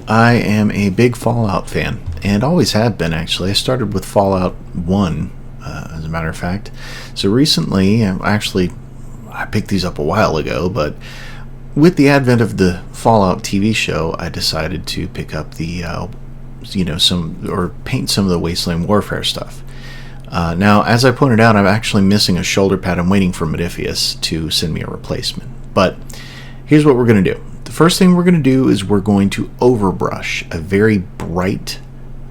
I am a big Fallout fan, and always have been actually. I started with Fallout 1, as a matter of fact. So recently, I picked these up a while ago, but with the advent of the Fallout TV show, I decided to pick up the, paint some of the Wasteland Warfare stuff. Now, as I pointed out, I'm actually missing a shoulder pad. I'm waiting for Modifius to send me a replacement. But here's what we're going to do. The first thing we're going to do is we're going to overbrush a very bright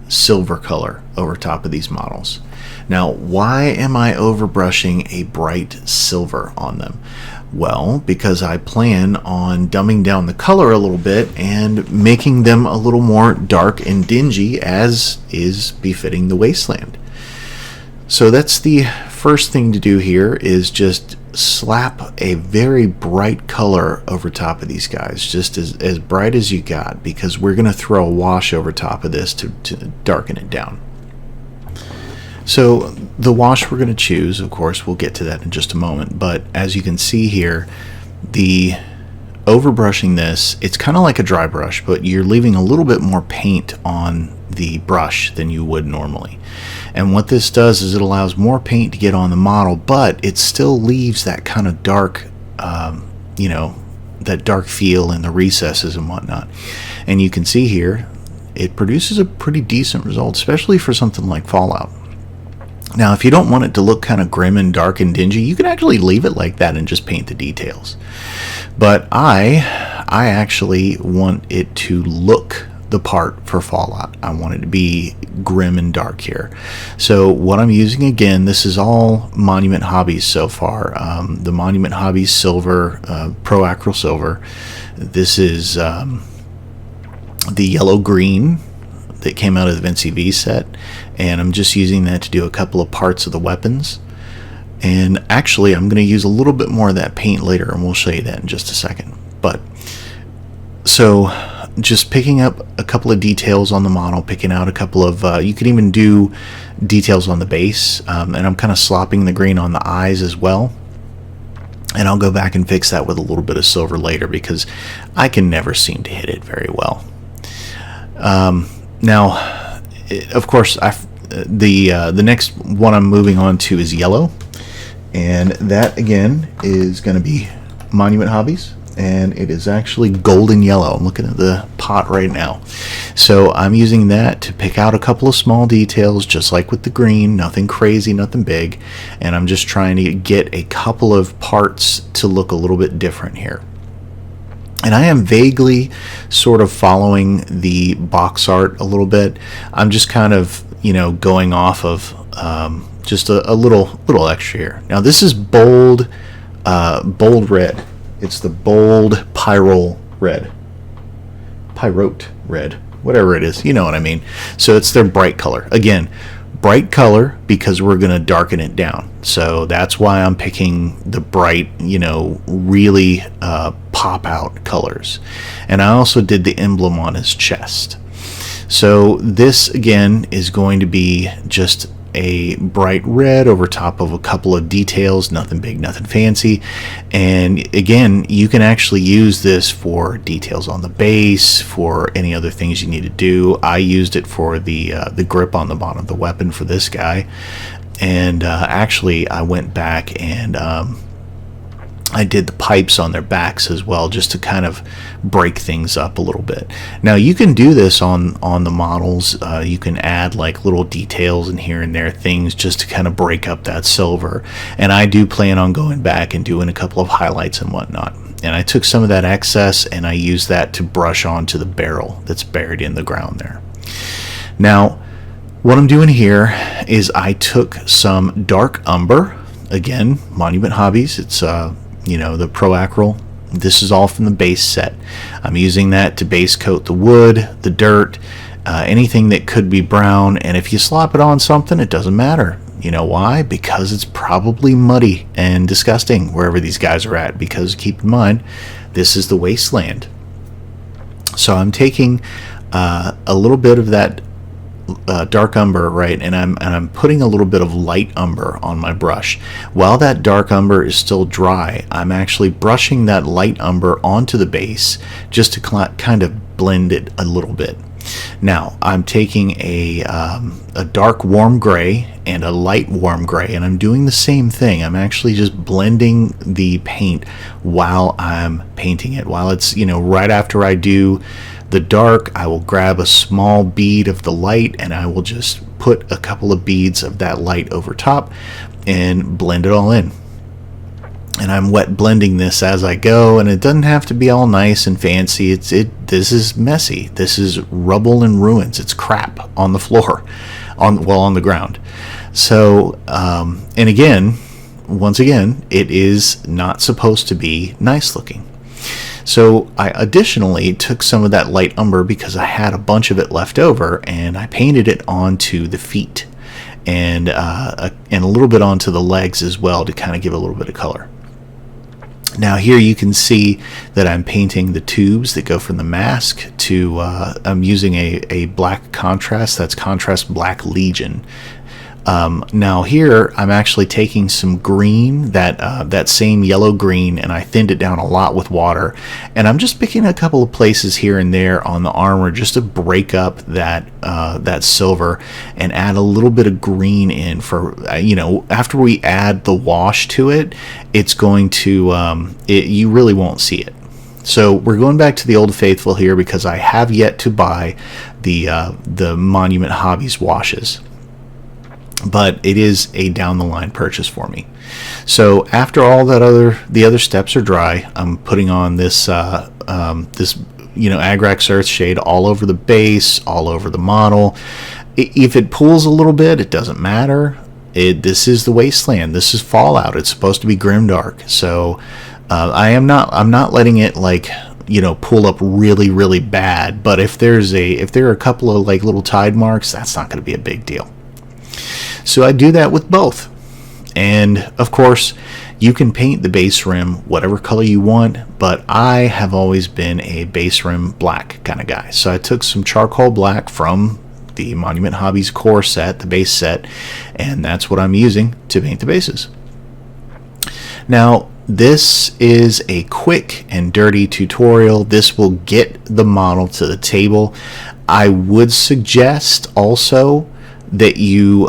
silver color over top of these models. Now, why am I overbrushing a bright silver on them? Well, because I plan on dumbing down the color a little bit and making them a little more dark and dingy, as is befitting the Wasteland. So that's the first thing to do here, is just slap a very bright color over top of these guys, just as bright as you got, because we're going to throw a wash over top of this to darken it down. So the wash we're going to choose, of course, we'll get to that in just a moment, but as you can see here, the overbrushing this, it's kind of like a dry brush, but you're leaving a little bit more paint on the brush than you would normally. And what this does is it allows more paint to get on the model, but it still leaves that kind of dark, that dark feel in the recesses and whatnot. And you can see here, it produces a pretty decent result, especially for something like Fallout. Now, if you don't want it to look kind of grim and dark and dingy, you can actually leave it like that and just paint the details. But I actually want it to look the part for Fallout. I want it to be grim and dark here. So what I'm using, again, this is all Monument Hobbies so far. The Monument Hobbies Silver, Pro Acryl Silver. This is the yellow-green that came out of the Vinci V set, and I'm just using that to do a couple of parts of the weapons. And actually, I'm going to use a little bit more of that paint later, and we'll show you that in just a second. But so just picking up a couple of details on the model, picking out a couple of, you can even do details on the base, and I'm kind of slopping the green on the eyes as well. And I'll go back and fix that with a little bit of silver later, because I can never seem to hit it very well. Now, of course, the next one I'm moving on to is yellow, and that again is going to be Monument Hobbies, and it is actually golden yellow. I'm looking at the pot right now. So I'm using that to pick out a couple of small details, just like with the green, nothing crazy, nothing big, and I'm just trying to get a couple of parts to look a little bit different here. And I am vaguely sort of following the box art a little bit. I'm just kind of, going off of just a little extra here. Now this is bold red. It's the bold pyrote red, whatever it is. You know what I mean. So it's their bright color. Again, bright color because we're going to darken it down. So that's why I'm picking the bright, really pop out colors. And I also did the emblem on his chest. So this again is going to be just a bright red over top of a couple of details, nothing big, nothing fancy. And again, you can actually use this for details on the base, for any other things you need to do. I used it for the grip on the bottom of the weapon for this guy. And actually I went back and I did the pipes on their backs as well, just to kind of break things up a little bit. Now you can do this on the models. You can add like little details and here and there things just to kind of break up that silver. And I do plan on going back and doing a couple of highlights and whatnot. And I took some of that excess and I used that to brush onto the barrel that's buried in the ground there. Now what I'm doing here is I took some dark umber, again, Monument Hobbies. It's the Pro Acryl. This is all from the base set. I'm using that to base coat the wood, the dirt, anything that could be brown. And if you slop it on something, it doesn't matter. You know why? Because it's probably muddy and disgusting wherever these guys are at, because keep in mind, this is the Wasteland. So I'm taking a little bit of that dark umber, right, and I'm putting a little bit of light umber on my brush. While that dark umber is still dry, I'm actually brushing that light umber onto the base just to kind of blend it a little bit. Now I'm taking a dark warm gray and a light warm gray, and I'm doing the same thing. I'm actually just blending the paint while I'm painting it. While it's, right after I do the dark, I will grab a small bead of the light and I will just put a couple of beads of that light over top and blend it all in. And I'm wet blending this as I go, and it doesn't have to be all nice and fancy. This is messy. This is rubble and ruins. It's crap on the floor, on the ground. So, and again, once again, it is not supposed to be nice looking. So I additionally took some of that light umber because I had a bunch of it left over, and I painted it onto the feet and a little bit onto the legs as well to kind of give a little bit of color. Now here you can see that I'm painting the tubes that go from the mask to, I'm using a black contrast, that's Contrast Black Legion. Now here I'm actually taking some green, that same yellow green, and I thinned it down a lot with water, and I'm just picking a couple of places here and there on the armor just to break up that silver and add a little bit of green in for, after we add the wash to it, it's going to, you really won't see it. So we're going back to the Old Faithful here because I have yet to buy the Monument Hobbies washes, but it is a down the line purchase for me. So after all the other steps are dry, I'm putting on this this Agrax Earth shade all over the base, all over the model. If it pulls a little bit, it doesn't matter. This is the Wasteland. This is Fallout. It's supposed to be grimdark. So I'm not letting it pull up really bad. But if there are a couple of little tide marks, that's not going to be a big deal. So I do that with both. And of course, you can paint the base rim whatever color you want, but I have always been a base rim black kind of guy. So I took some charcoal black from the Monument Hobbies core set, the base set, and that's what I'm using to paint the bases. Now, this is a quick and dirty tutorial. This will get the model to the table. I would suggest also that you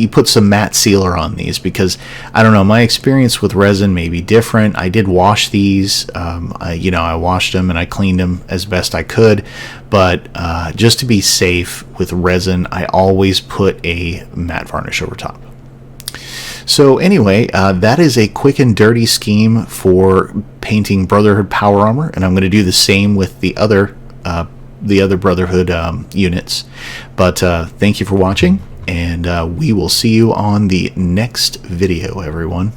put some matte sealer on these, because I don't know, my experience with resin may be different. I did wash these, I washed them and I cleaned them as best I could, but just to be safe with resin, I always put a matte varnish over top. So anyway, that is a quick and dirty scheme for painting Brotherhood power armor, and I'm going to do the same with the other Brotherhood units. But thank you for watching, and we will see you on the next video, everyone.